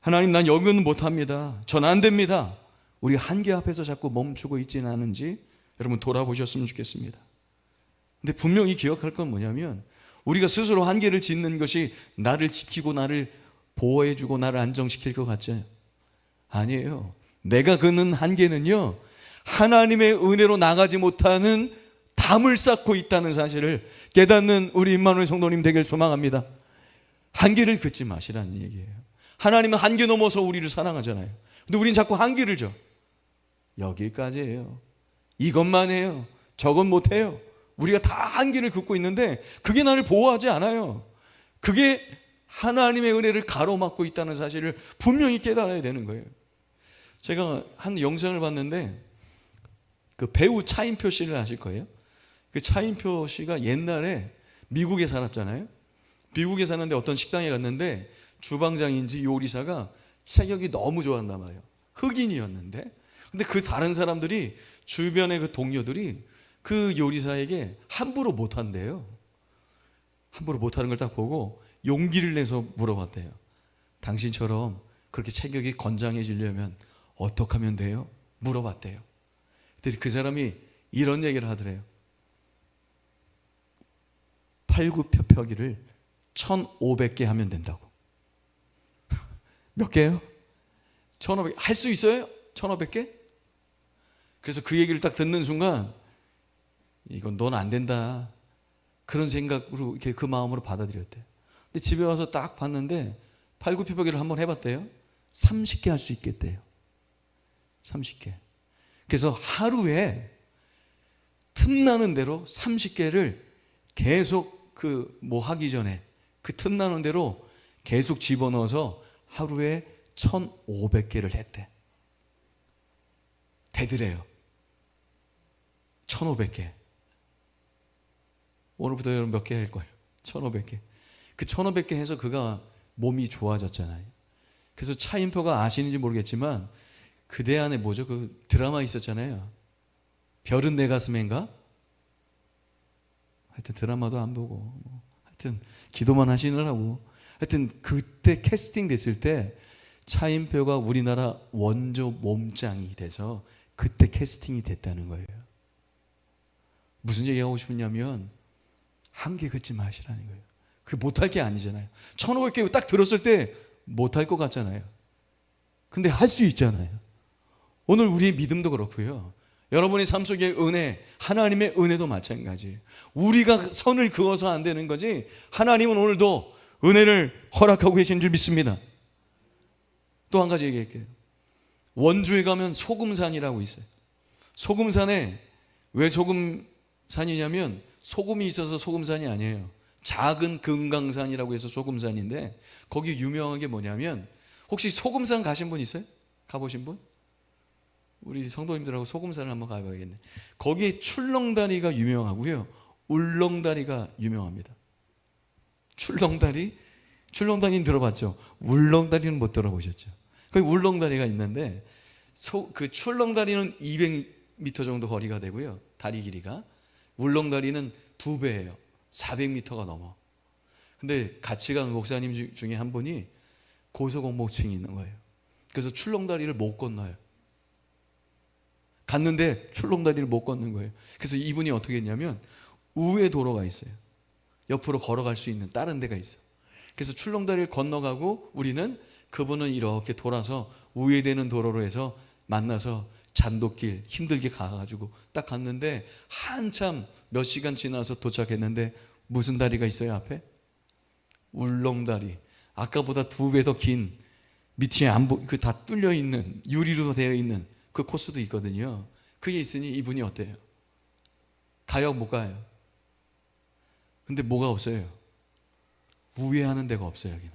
하나님, 난 여기는 못합니다. 전 안 됩니다. 우리 한계 앞에서 자꾸 멈추고 있지는 않은지 여러분 돌아보셨으면 좋겠습니다. 근데 분명히 기억할 건 뭐냐면, 우리가 스스로 한계를 짓는 것이 나를 지키고 나를 보호해주고 나를 안정시킬 것 같죠? 아니에요. 내가 긋는 한계는요, 하나님의 은혜로 나가지 못하는 담을 쌓고 있다는 사실을 깨닫는 우리 임마누엘 성도님 되길 소망합니다. 한계를 긋지 마시라는 얘기예요. 하나님은 한계 넘어서 우리를 사랑하잖아요. 근데 우린 자꾸 한계를 줘. 여기까지예요. 이것만 해요. 저건 못해요. 우리가 다 한계를 긋고 있는데 그게 나를 보호하지 않아요. 그게 하나님의 은혜를 가로막고 있다는 사실을 분명히 깨달아야 되는 거예요. 제가 한 영상을 봤는데, 그 배우 차인표 씨를 아실 거예요. 그 차인표 씨가 옛날에 미국에 살았잖아요. 미국에 사는데 어떤 식당에 갔는데 주방장인지 요리사가 체격이 너무 좋았나 봐요. 흑인이었는데. 근데 그 다른 사람들이, 주변의 그 동료들이 그 요리사에게 함부로 못한대요. 함부로 못하는 걸 딱 보고 용기를 내서 물어봤대요. 당신처럼 그렇게 체격이 건장해지려면 어떻게 하면 돼요? 물어봤대요. 근데 그 사람이 이런 얘기를 하더래요. 팔굽혀펴기를 1,500개 하면 된다고. 몇 개요? 1,500개. 할 수 있어요? 1,500개? 그래서 그 얘기를 딱 듣는 순간, 이건 넌 안 된다, 그런 생각으로 이렇게 그 마음으로 받아들였대요. 근데 집에 와서 딱 봤는데 팔굽혀펴기를 한번 해봤대요. 30개 할 수 있겠대요. 30개. 그래서 하루에 틈나는 대로 30개를 계속 하기 전에 그 틈나는 대로 계속 집어넣어서 하루에 1,500개를 했대. 되더래요. 1,500개. 오늘부터 여러분 몇 개 할 거예요? 1,500개. 그 1,500개 해서 그가 몸이 좋아졌잖아요. 그래서 차인표가 아시는지 모르겠지만 그대 안에 그 드라마 있었잖아요. 별은 내 가슴인가? 하여튼 드라마도 안 보고 하여튼 기도만 하시느라고, 하여튼 그때 캐스팅 됐을 때 차인표가 우리나라 원조 몸짱이 돼서 그때 캐스팅이 됐다는 거예요. 무슨 얘기하고 싶냐면 한계 긋지 마시라는 거예요. 그게 못할 게 아니잖아요. 1,500개 딱 들었을 때 못할 것 같잖아요. 근데 할 수 있잖아요. 오늘 우리의 믿음도 그렇고요. 여러분의 삶 속의 은혜, 하나님의 은혜도 마찬가지예요. 우리가 선을 그어서 안 되는 거지, 하나님은 오늘도 은혜를 허락하고 계신 줄 믿습니다. 또 한 가지 얘기할게요. 원주에 가면 소금산이라고 있어요. 소금산에 왜 소금산이냐면 소금이 있어서 소금산이 아니에요. 작은 금강산이라고 해서 소금산인데, 거기 유명한 게 뭐냐면, 혹시 소금산 가신 분 있어요? 가보신 분? 우리 성도님들하고 소금산을 한번 가봐야겠네. 거기에 출렁다리가 유명하고요, 울렁다리가 유명합니다. 출렁다리는 들어봤죠? 울렁다리는 못 들어보셨죠? 거기 울렁다리가 있는데, 그 출렁다리는 200m 정도 거리가 되고요, 다리 길이가. 울렁다리는 2배예요. 400m가 넘어. 근데 같이 간 목사님 중에 한 분이 고소공포증이 있는 거예요. 그래서 출렁다리를 못 건너요. 갔는데 출렁다리를 못 걷는 거예요. 그래서 이분이 어떻게 했냐면, 우회 도로가 있어요. 옆으로 걸어갈 수 있는 다른 데가 있어. 그래서 출렁다리를 건너가고, 우리는 그분은 이렇게 돌아서 우회되는 도로로 해서 만나서 잔도길 힘들게 가가지고 딱 갔는데, 한참 몇 시간 지나서 도착했는데 무슨 다리가 있어요 앞에? 울렁다리. 아까보다 2배 더 긴, 밑에 그 다 뚫려 있는, 유리로 되어 있는 그 코스도 있거든요. 그게 있으니 이분이 어때요? 가요 못 가요? 근데 뭐가 없어요? 우회하는 데가 없어요. 여기는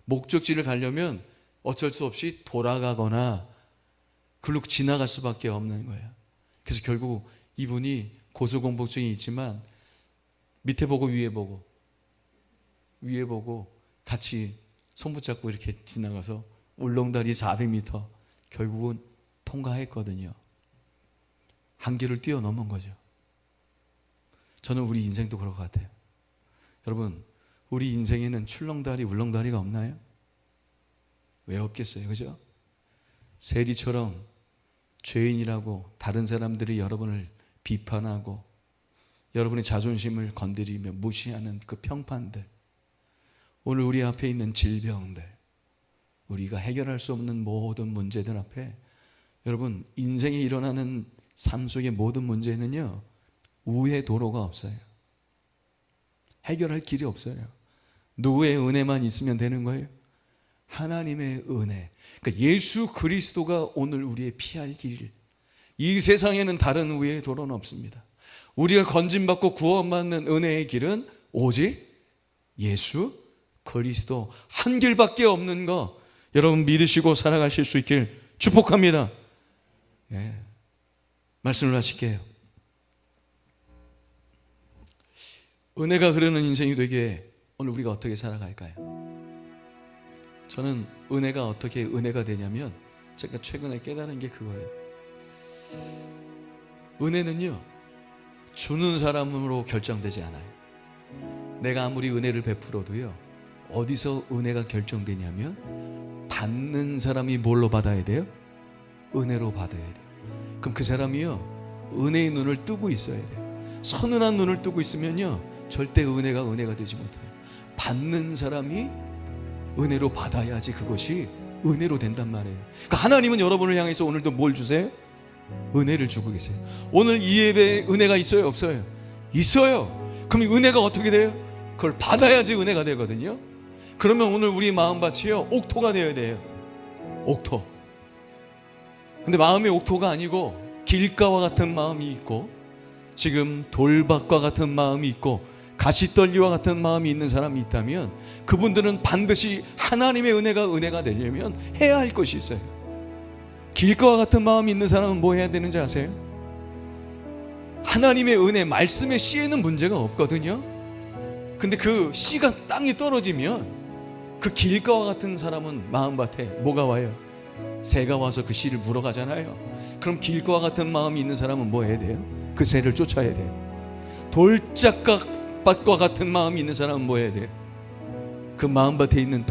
목적지를 가려면 어쩔 수 없이 돌아가거나 글로 지나갈 수밖에 없는 거예요. 그래서 결국 이분이 고소공포증이 있지만 밑에 보고 위에 보고 같이 손 붙잡고 이렇게 지나가서 울릉다리 400m 결국은 통과했거든요. 한계를 뛰어넘은 거죠. 저는 우리 인생도 그럴 것 같아요. 여러분, 우리 인생에는 출렁다리, 울렁다리가 없나요? 왜 없겠어요? 그죠? 세리처럼 죄인이라고 다른 사람들이 여러분을 비판하고 여러분의 자존심을 건드리며 무시하는 그 평판들, 오늘 우리 앞에 있는 질병들, 우리가 해결할 수 없는 모든 문제들 앞에 여러분, 인생에 일어나는 삶 속의 모든 문제는요, 우회 도로가 없어요. 해결할 길이 없어요. 누구의 은혜만 있으면 되는 거예요? 하나님의 은혜. 그러니까 예수 그리스도가 오늘 우리의 피할 길. 이 세상에는 다른 우회의 도로는 없습니다. 우리가 건진받고 구원받는 은혜의 길은 오직 예수 그리스도 한 길밖에 없는 거 여러분 믿으시고 살아가실 수 있길 축복합니다. 예. 말씀을 하실게요. 은혜가 흐르는 인생이 되게 오늘 우리가 어떻게 살아갈까요? 저는 은혜가 어떻게 은혜가 되냐면 제가 최근에 깨달은 게 그거예요. 은혜는요, 주는 사람으로 결정되지 않아요. 내가 아무리 은혜를 베풀어도요, 어디서 은혜가 결정되냐면 받는 사람이 뭘로 받아야 돼요? 은혜로 받아야 돼요. 그럼 그 사람이요, 은혜의 눈을 뜨고 있어야 돼요. 서늘한 눈을 뜨고 있으면요, 절대 은혜가 되지 못해요. 받는 사람이 은혜로 받아야지 그것이 은혜로 된단 말이에요. 그러니까 하나님은 여러분을 향해서 오늘도 뭘 주세요? 은혜를 주고 계세요. 오늘 이 예배에 은혜가 있어요, 없어요? 있어요. 그럼 이 은혜가 어떻게 돼요? 그걸 받아야지 은혜가 되거든요. 그러면 오늘 우리 마음밭이요, 옥토가 되어야 돼요. 옥토. 근데 마음이 옥토가 아니고 길가와 같은 마음이 있고 지금 돌밭과 같은 마음이 있고 가시떨기와 같은 마음이 있는 사람이 있다면 그분들은 반드시 하나님의 은혜가 되려면 해야 할 것이 있어요. 길가와 같은 마음이 있는 사람은 뭐 해야 되는지 아세요? 하나님의 은혜, 말씀의 씨에는 문제가 없거든요. 근데 그 씨가 땅에 떨어지면 그 길가와 같은 사람은 마음밭에 뭐가 와요? 새가 와서 그 씨를 물어가잖아요. 그럼 길가와 같은 마음이 있는 사람은 뭐 해야 돼요? 그 새를 쫓아야 돼요. 돌짝밭과 같은 마음이 있는 사람은 뭐 해야 돼요? 그 마음밭에 있는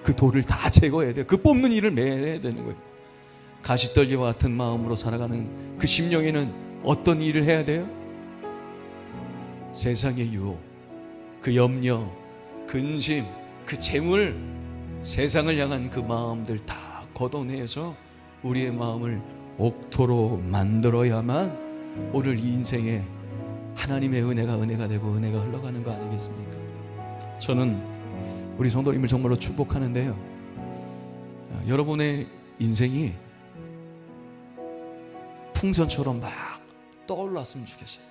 그 돌을 다 제거해야 돼요. 그 뽑는 일을 매일 해야 되는 거예요. 가시떨기와 같은 마음으로 살아가는 그 심령에는 어떤 일을 해야 돼요? 세상의 유혹, 그 염려, 근심, 그 재물, 세상을 향한 그 마음들 다 걷어내서 우리의 마음을 옥토로 만들어야만 오늘 이 인생에 하나님의 은혜가 되고 은혜가 흘러가는 거 아니겠습니까? 저는 우리 성도님을 정말로 축복하는데요, 여러분의 인생이 풍선처럼 막 떠올랐으면 좋겠어요.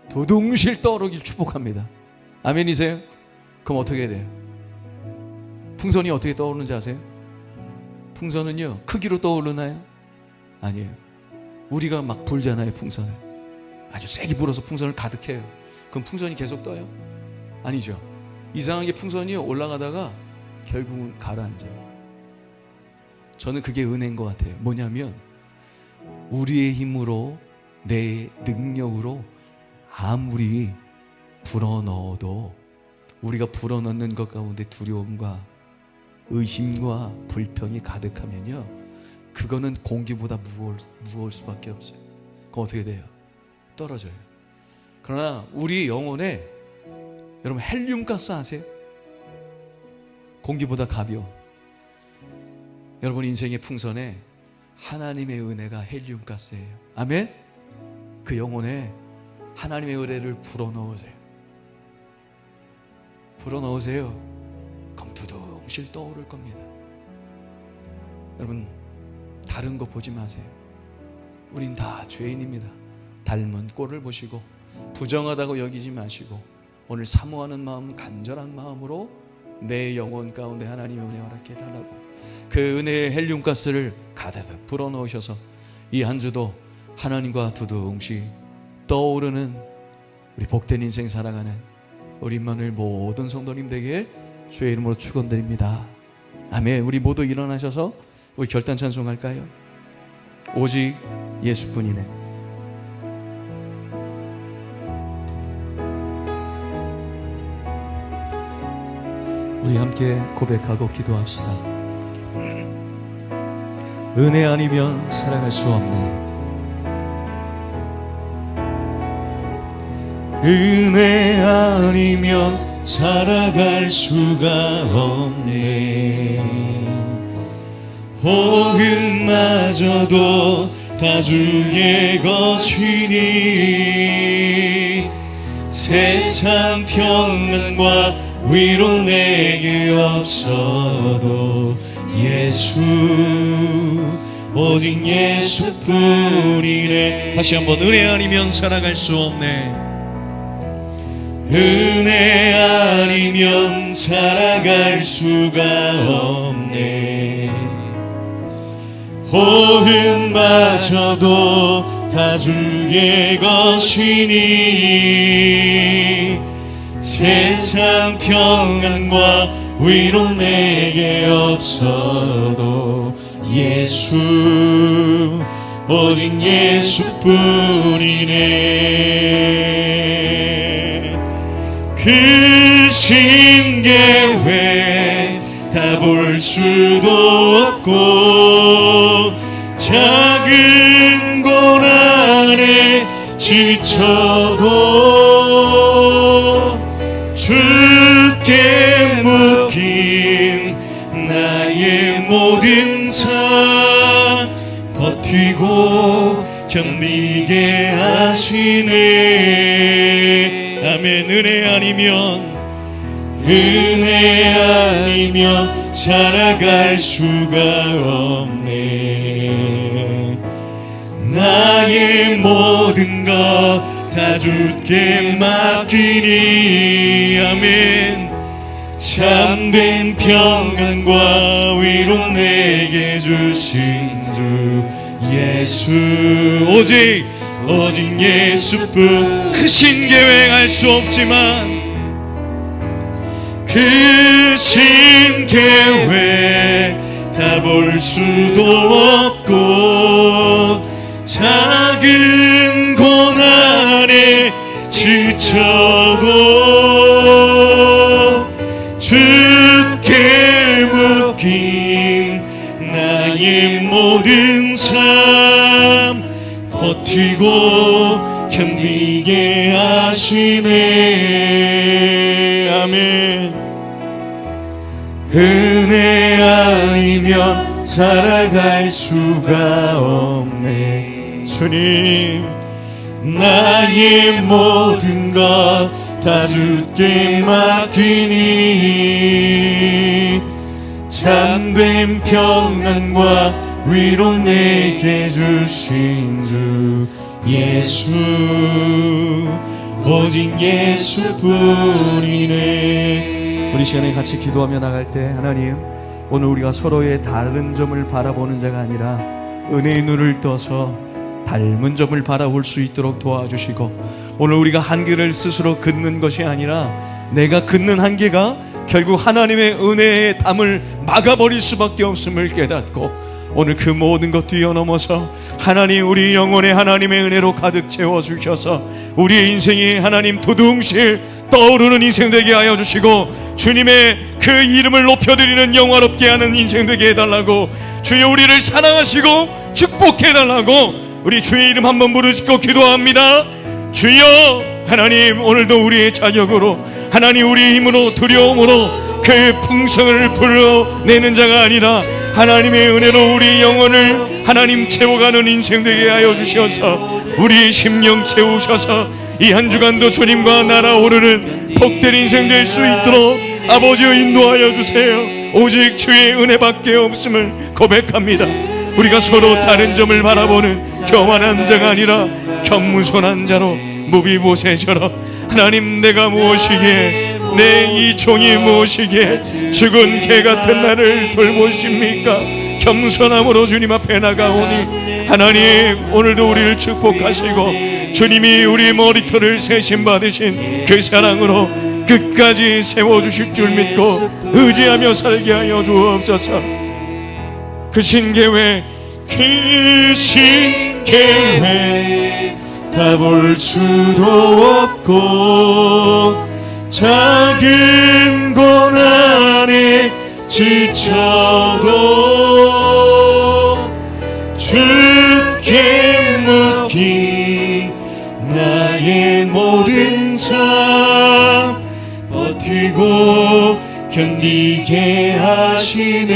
두둥실 떠오르길 축복합니다. 아멘이세요? 그럼 어떻게 해야 돼요? 풍선이 어떻게 떠오르는지 아세요? 풍선은요, 크기로 떠오르나요? 아니에요. 우리가 막 불잖아요, 풍선을. 아주 세게 불어서 풍선을 가득해요. 그럼 풍선이 계속 떠요? 아니죠. 이상하게 풍선이 올라가다가 결국은 가라앉아요. 저는 그게 은혜인 것 같아요. 뭐냐면 우리의 힘으로, 내 능력으로 아무리 불어넣어도 우리가 불어넣는 것 가운데 두려움과 의심과 불평이 가득하면요, 그거는 공기보다 무거울 수밖에 없어요. 그럼 어떻게 돼요? 떨어져요. 그러나 우리 영혼에 여러분 헬륨가스 아세요? 공기보다 가벼워. 여러분 인생의 풍선에 하나님의 은혜가 헬륨가스예요. 아멘? 그 영혼에 하나님의 은혜를 불어넣으세요. 불어넣으세요. 그럼 두둥실 떠오를 겁니다. 여러분 다른 거 보지 마세요. 우린 다 죄인입니다. 닮은 꼴을 보시고 부정하다고 여기지 마시고 오늘 사모하는 마음, 간절한 마음으로 내 영혼 가운데 하나님의 은혜 허락해 달라고 그 은혜의 헬륨가스를 가득 불어넣으셔서 이 한 주도 하나님과 두둥실 떠오르는 우리 복된 인생 살아가는 우리 만을 모든 성도님 되길 주의 이름으로 축원드립니다. 아멘. 우리 모두 일어나셔서 우리 결단 찬송할까요? 오직 예수뿐이네. 우리 함께 고백하고 기도합시다. 은혜 아니면 살아갈 수 없네. 은혜 아니면 살아갈 수가 없네. 복음마저도 다 주의 것이니 세상 평안과 위로 내게 없어도 예수, 오직 예수뿐이네. 다시 한번 은혜 아니면 살아갈 수 없네. 은혜 아니면 살아갈 수가 없네. 복음마저도 다 주의 것이니 세상 평안과 위로 내게 없어도 예수, 오직 예수뿐이네. 크신 계획 다 볼 수도 없고 작은 고난에 지쳐도 주께 묶인 나의 모든 삶 버티고 견디게 하시네. 아멘. 은혜 아니면 살아갈 수가 없네. 나의 모든 것 다 주께 맡기니. 아멘. 참된 평안과 위로 내게 주신 주 예수, 오직 예수뿐. 크신 계획 알 수 없지만 크신 계획 다 볼 수도 없고 작은 고난에 지쳐도 주께 묶인 나의 모든 삶 버티고 견디게 하시네. 아멘. 은혜 아니면 살아갈 수가 없네. 주님, 나의 모든 것 다 주께 맡기니 참된 평안과 위로 내게 주신 주 예수, 오직 예수뿐이네. 우리 시간에 같이 기도하며 나갈 때 하나님, 오늘 우리가 서로의 다른 점을 바라보는 자가 아니라 은혜의 눈을 떠서 닮은 점을 바라볼 수 있도록 도와주시고, 오늘 우리가 한계를 스스로 긋는 것이 아니라 내가 긋는 한계가 결국 하나님의 은혜의 담을 막아버릴 수밖에 없음을 깨닫고, 오늘 그 모든 것 뛰어넘어서 하나님, 우리 영혼에 하나님의 은혜로 가득 채워주셔서 우리의 인생이 하나님 두둥실 떠오르는 인생 되게 하여 주시고, 주님의 그 이름을 높여드리는 영화롭게 하는 인생 되게 해달라고, 주여 우리를 사랑하시고 축복해달라고 우리 주의 이름 한번 부르짖고 기도합니다. 주여, 하나님, 오늘도 우리의 자격으로, 하나님 우리의 힘으로 두려움으로 그 풍성을 불어내는 자가 아니라 하나님의 은혜로 우리 영혼을 하나님 채워가는 인생 되게 하여 주셔서 우리의 심령 채우셔서 이 한 주간도 주님과 날아오르는 복된 인생 될 수 있도록 아버지여 인도하여 주세요. 오직 주의 은혜밖에 없음을 고백합니다. 우리가 서로 다른 점을 바라보는 교만한 자가 아니라 겸손한 자로, 무비보새처럼 하나님, 내가 무엇이기에, 내 이 종이 무엇이기에 죽은 개 같은 나를 돌보십니까? 겸손함으로 주님 앞에 나가오니 하나님, 오늘도 우리를 축복하시고 주님이 우리 머리털을 세심 받으신 그 사랑으로 끝까지 세워주실 줄 믿고 의지하며 살게 하여 주옵소서. 그 신계획 다 볼 수도 없고 작은 고난에 지쳐도 주께 묻기 나의 모든 삶 버티고 견디게 하시네.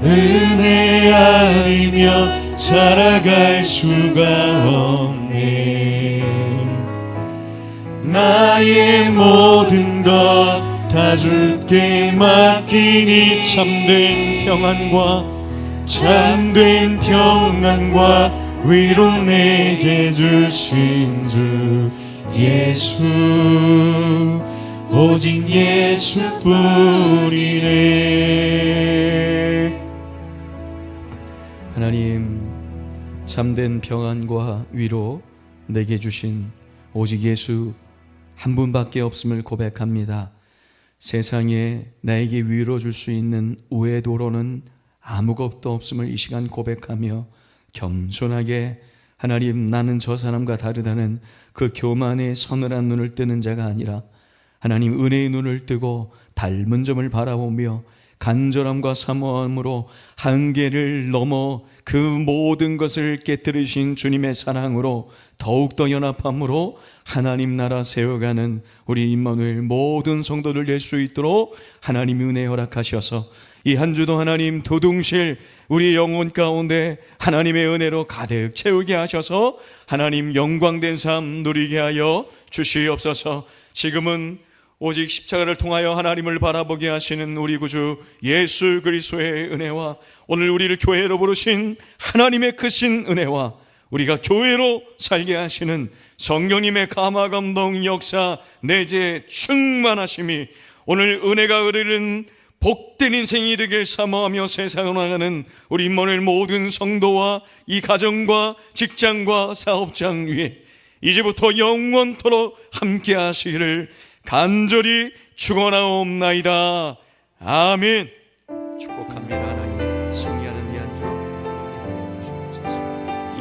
은혜 아니며 살아갈 수가 없네. 나의 모든 것 다 주께 맡기니 참된 평안과 위로 내게 주신 주 예수, 오직 예수뿐이네. 하나님, 참된 평안과 위로 내게 주신 오직 예수 한 분밖에 없음을 고백합니다. 세상에 나에게 위로 줄 수 있는 우의 도로는 아무것도 없음을 이 시간 고백하며 겸손하게 하나님, 나는 저 사람과 다르다는 그 교만의 서늘한 눈을 뜨는 자가 아니라 하나님 은혜의 눈을 뜨고 닮은 점을 바라보며 간절함과 사모함으로 한계를 넘어 그 모든 것을 깨뜨리신 주님의 사랑으로 더욱더 연합함으로 하나님 나라 세워가는 우리 임마누엘 모든 성도들 될 수 있도록 하나님 은혜 허락하셔서 이 한 주도 하나님 도둥실 우리 영혼 가운데 하나님의 은혜로 가득 채우게 하셔서 하나님 영광된 삶 누리게 하여 주시옵소서. 지금은 오직 십자가를 통하여 하나님을 바라보게 하시는 우리 구주 예수 그리스도의 은혜와 오늘 우리를 교회로 부르신 하나님의 크신 은혜와 우리가 교회로 살게 하시는 성령님의 감화 감동 역사 내재 충만하심이 오늘 은혜가 흐르는 복된 인생이 되길 사모하며 세상을 나가는 우리 임마누엘 모든 성도와 이 가정과 직장과 사업장 위에 이제부터 영원토록 함께 하시기를 간절히 축원하옵나이다. 아멘. 축복합니다. 하나님 승리하는 이 한 주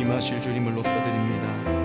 임하실 주님을 높여드립니다.